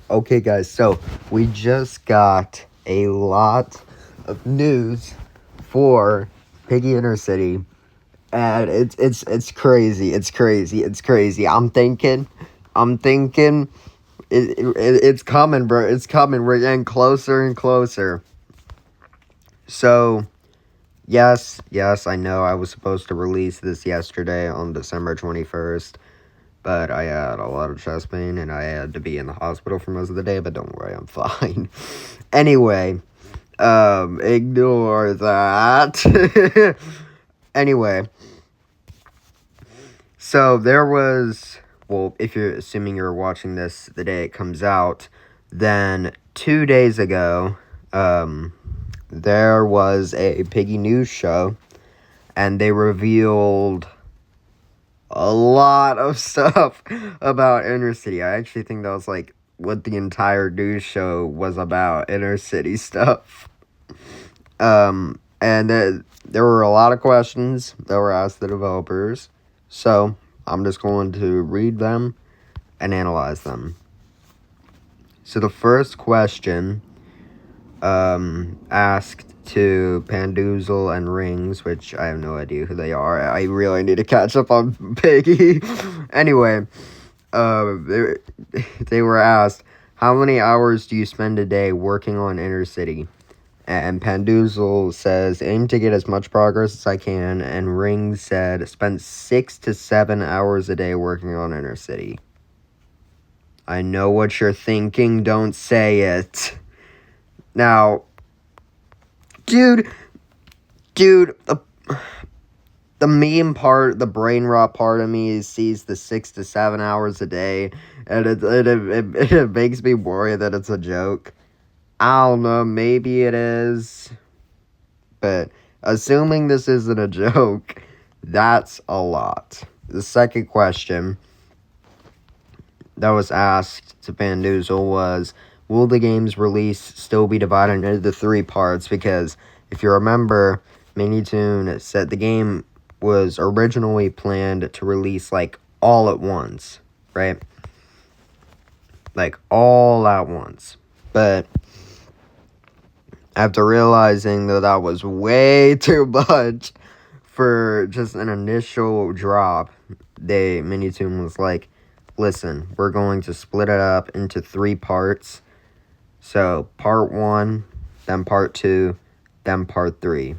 Okay, guys, so we just got a lot of news for Piggy Intercity, and it's crazy. It's crazy. It's crazy. I'm thinking, it's coming, bro. It's coming. We're getting closer and closer. So, yes, I know I was supposed to release this yesterday on December 21st. But I had a lot of chest pain and I had to be in the hospital for most of the day, but don't worry, I'm fine. Anyway, ignore that. Anyway, so there was, well, if you're assuming you're watching this the day it comes out, then 2 days ago, there was a Piggy News show, and they revealed a lot of stuff about Intercity. I actually think that was like what the entire news show was about, Intercity stuff. And there were a lot of questions that were asked the developers, so I'm just going to read them and analyze them. So the first question asked to Pandoozle and Rings, which I have no idea who they are. I really need to catch up on Piggy. Anyway, they were asked, how many hours do you spend a day working on Intercity? And Pandoozle says, aim to get as much progress as I can. And Rings said, spend 6 to 7 hours a day working on Intercity. I know what you're thinking, don't say it. Now, dude, the meme part, the brain rot part of me sees the 6 to 7 hours a day, and it makes me worry that it's a joke. I don't know, maybe it is, but assuming this isn't a joke, that's a lot. The second question that was asked to Pandoozle was, will the game's release still be divided into 3 parts? Because if you remember, Minitoon said the game was originally planned to release like all at once, right? Like all at once. But after realizing that was way too much for just an initial drop, Minitoon was like, listen, we're going to split it up into 3 parts. So, part 1, then part 2, then part 3.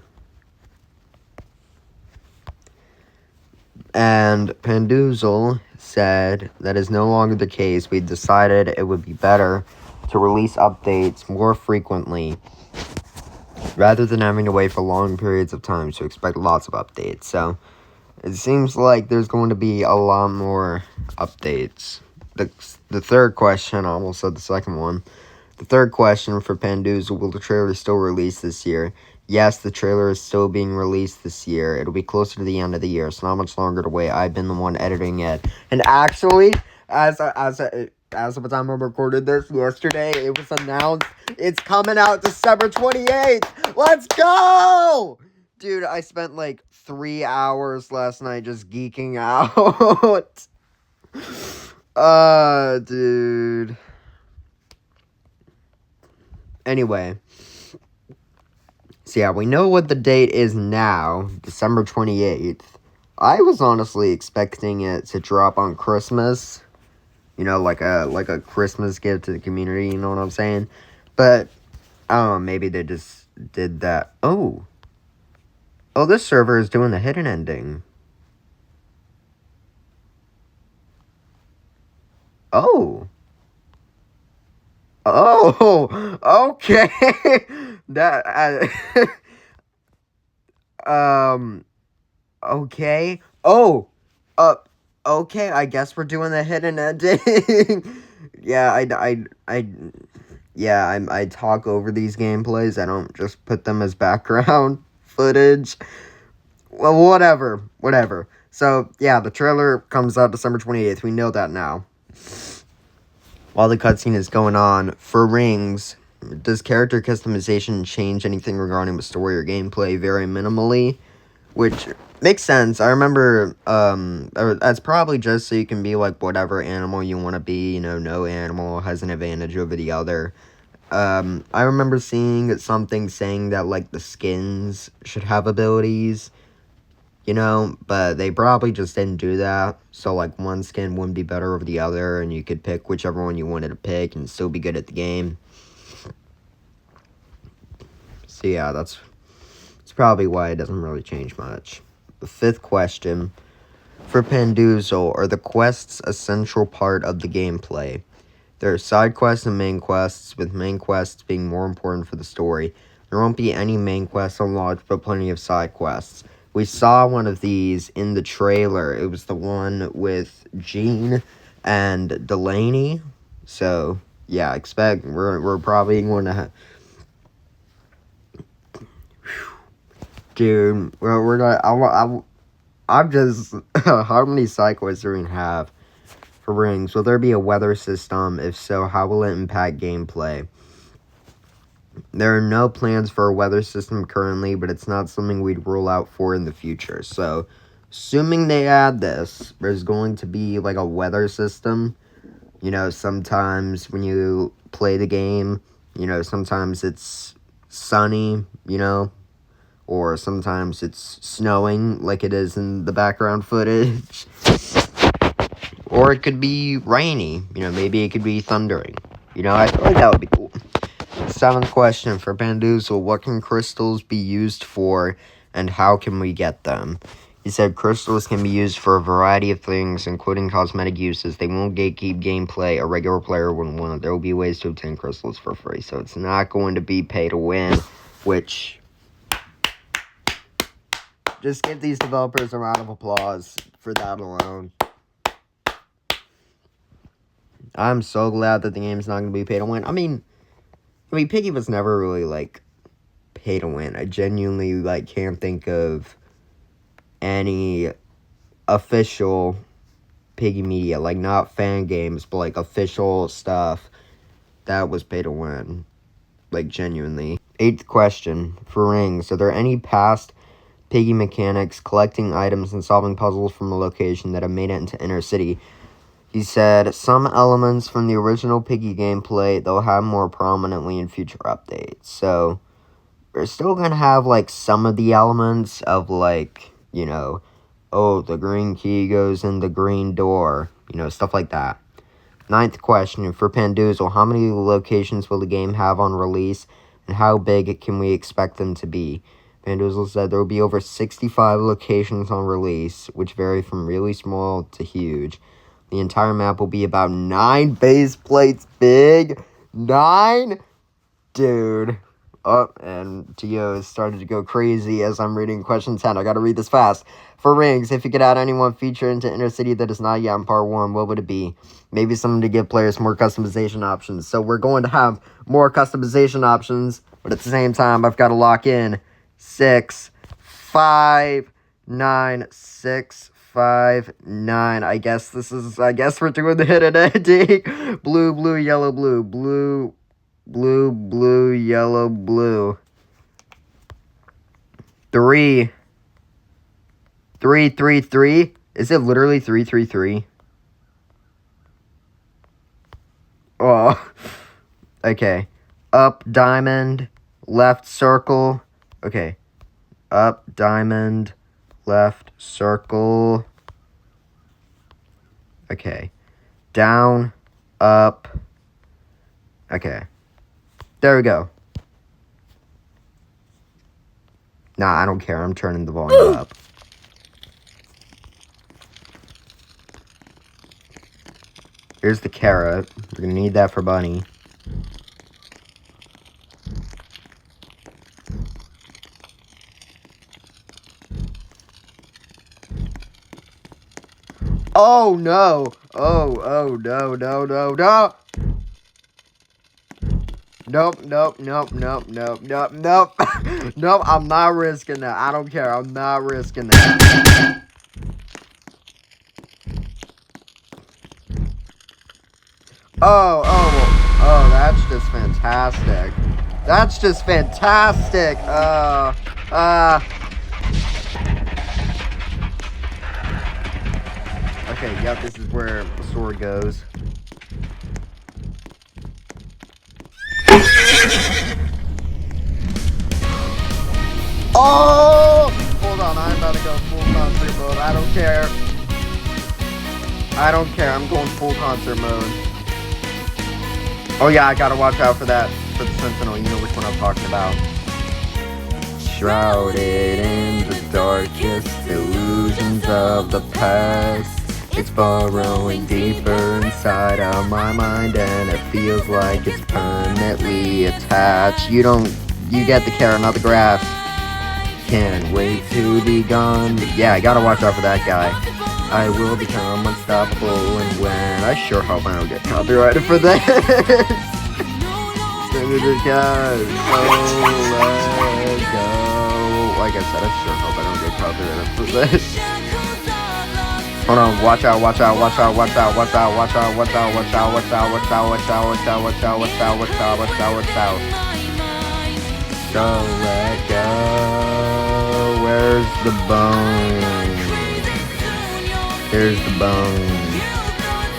And Pandoozle said that is no longer the case. We decided it would be better to release updates more frequently rather than having to wait for long periods of time, so expect lots of updates. So, it seems like there's going to be a lot more updates. The third question, I almost said the second one. The third question for Pandoozle, will the trailer still release this year? Yes, the trailer is still being released this year. It'll be closer to the end of the year, so not much longer to wait. I've been the one editing it. And actually, as of the time I recorded this yesterday, it was announced it's coming out December 28th. Let's go! Dude, I spent like 3 hours last night just geeking out. Dude. Anyway, so yeah, we know what the date is now, December 28th. I was honestly expecting it to drop on Christmas, like a Christmas gift to the community, you know what I'm saying? But, I don't know, maybe they just did that. Oh, this server is doing the hidden ending. Oh, okay. That, okay. Oh, okay, I guess we're doing the hidden ending. Yeah, I talk over these gameplays. I don't just put them as background footage. Well, whatever. So, yeah, the trailer comes out December 28th. We know that now. While the cutscene is going on, for Rings, does character customization change anything regarding the story or gameplay? Very minimally. which makes sense. I remember, that's probably just so you can be, like, whatever animal you want to be. You know, no animal has an advantage over the other. I remember seeing something saying that, like, the skins should have abilities, you know, but they probably just didn't do that. So, like, one skin wouldn't be better over the other, and you could pick whichever one you wanted to pick and still be good at the game. So, yeah, that's probably why it doesn't really change much. The fifth question. For Pandoozle, are the quests a central part of the gameplay? There are side quests and main quests, with main quests being more important for the story. There won't be any main quests unlocked, but plenty of side quests. We saw one of these in the trailer. It was the one with Jean and Delaney. So, yeah, expect we're probably going to dude, we're not. I'm just. How many side quests do we have for rings? Will there be a weather system? If so, how will it impact gameplay? There are no plans for a weather system currently, but it's not something we'd rule out for in the future. So, assuming they add this, there's going to be like a weather system. You know, sometimes when you play the game, you know, sometimes it's sunny, you know, or sometimes it's snowing like it is in the background footage. Or it could be rainy. You know, maybe it could be thundering. You know, I feel like that would be cool. Seventh question for Pandoozle. What can crystals be used for, and how can we get them? He said crystals can be used for a variety of things, including cosmetic uses. They won't gatekeep gameplay. A regular player wouldn't want it. There will be ways to obtain crystals for free. So it's not going to be pay to win, which... Just give these developers a round of applause for that alone. I'm so glad that the game's not going to be pay to win. I mean, Piggy was never really, like, pay to win. I genuinely, like, can't think of any official Piggy media, like, not fan games, but, like, official stuff that was pay to win. Like, genuinely. Eighth question for rings. Are there any past Piggy mechanics, collecting items, and solving puzzles from a location that have made it into Intercity? He said, some elements from the original Piggy gameplay, they'll have more prominently in future updates. So, we're still going to have, like, some of the elements of, like, you know, oh, the green key goes in the green door. You know, stuff like that. Ninth question, for Pandoozle, how many locations will the game have on release, and how big can we expect them to be? Pandoozle said there will be over 65 locations on release, which vary from really small to huge. The entire map will be about 9 base plates big. 9? Dude. Oh, and Tio has started to go crazy as I'm reading question 10. I gotta read this fast. For rings, if you could add any one feature into Intercity that is not yet in part 1, what would it be? Maybe something to give players more customization options. So we're going to have more customization options, but at the same time, I've got to lock in 6, 5, 9, 6, 5, 9. I guess we're doing the hidden ending. Blue, blue, yellow, blue. Blue, blue, blue, yellow, blue. 3. 3, 3, 3. Is it literally 3, 3, 3? Oh. Okay. Up, diamond, left, circle. Okay. Up, diamond, left, circle. Okay. Down, up. Okay. There we go. Nah, I don't care. I'm turning the volume up. Here's the carrot. We're gonna need that for Bunny. Oh, no. Oh, no, no, no, no. Nope, nope, nope, nope, nope, nope, nope. Nope, I'm not risking that. I don't care. I'm not risking that. Oh, that's just fantastic. That's just fantastic. Okay, yep, this is where the sword goes. Oh! Hold on, I'm about to go full concert mode. I don't care. I don't care. I'm going full concert mode. Oh yeah, I gotta watch out for that. For the Sentinel. You know which one I'm talking about. Shrouded in the darkest illusions of the past. It's burrowing deeper inside of my mind, and it feels like it's permanently attached. You get the carrot, not the grass. Can't wait to be gone. Yeah, I gotta watch out for that guy. I will become unstoppable, and when I sure hope I don't get copyrighted for this. Because let go. Like I said, I sure hope I don't get copyrighted for this. Hold on, watch out, watch out, watch out, watch out, watch out, watch out, watch out, watch out, watch out, watch out, watch out, watch out, watch out, watch out, watch out, watch out, watch out. So let go. Where's the bone? There's the bone.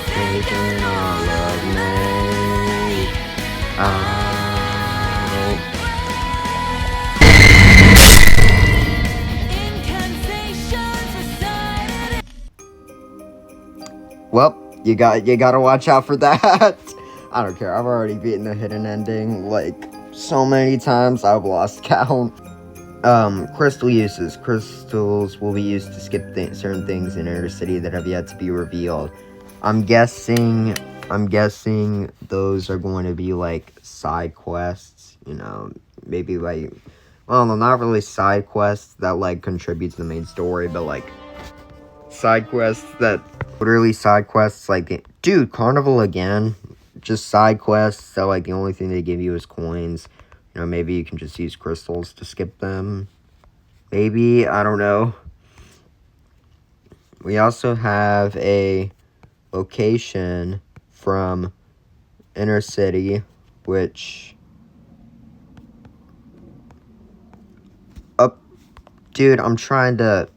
Taking all of me out. Well, you gotta watch out for that. I don't care. I've already beaten the hidden ending like so many times I've lost count. Crystal uses. Crystals will be used to skip certain things in Intercity that have yet to be revealed. I'm guessing those are going to be like side quests, you know, maybe like, well, no, not really side quests that like contribute to the main story, but like side quests that literally side quests like, dude, Carnival again. Just side quests that like the only thing they give you is coins. You know, maybe you can just use crystals to skip them. Maybe, I don't know. We also have a location from Intercity, which... Dude, I'm trying to...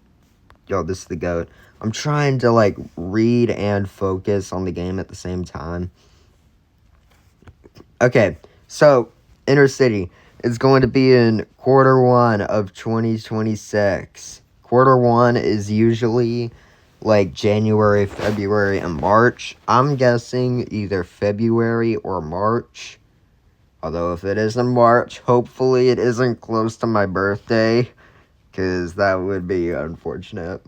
Yo, this is the GOAT. I'm trying to, like, read and focus on the game at the same time. Okay, so, Intercity is going to be in Q1 of 2026. Q1 is usually, like, January, February, and March. I'm guessing either February or March. Although, if it is in March, hopefully it isn't close to my birthday, because that would be unfortunate.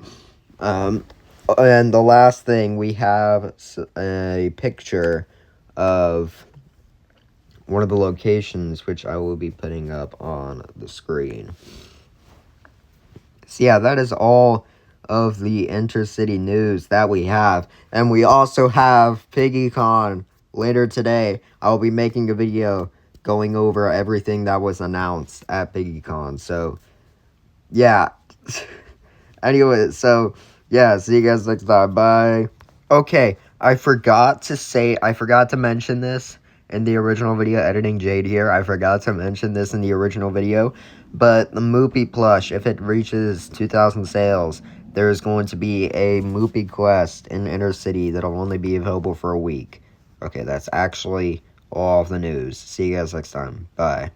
And the last thing, we have a picture of one of the locations, which I will be putting up on the screen. So yeah, that is all of the Intercity news that we have. And we also have PiggyCon later today. I will be making a video going over everything that was announced at PiggyCon. So, yeah. Anyway, so, yeah, see you guys next time. Bye. Okay, I forgot to mention this in the original video, Editing Jade here. I forgot to mention this in the original video, but the Moopy plush, if it reaches 2,000 sales, there is going to be a Moopy quest in Intercity that'll only be available for a week. Okay, that's actually all of the news. See you guys next time. Bye.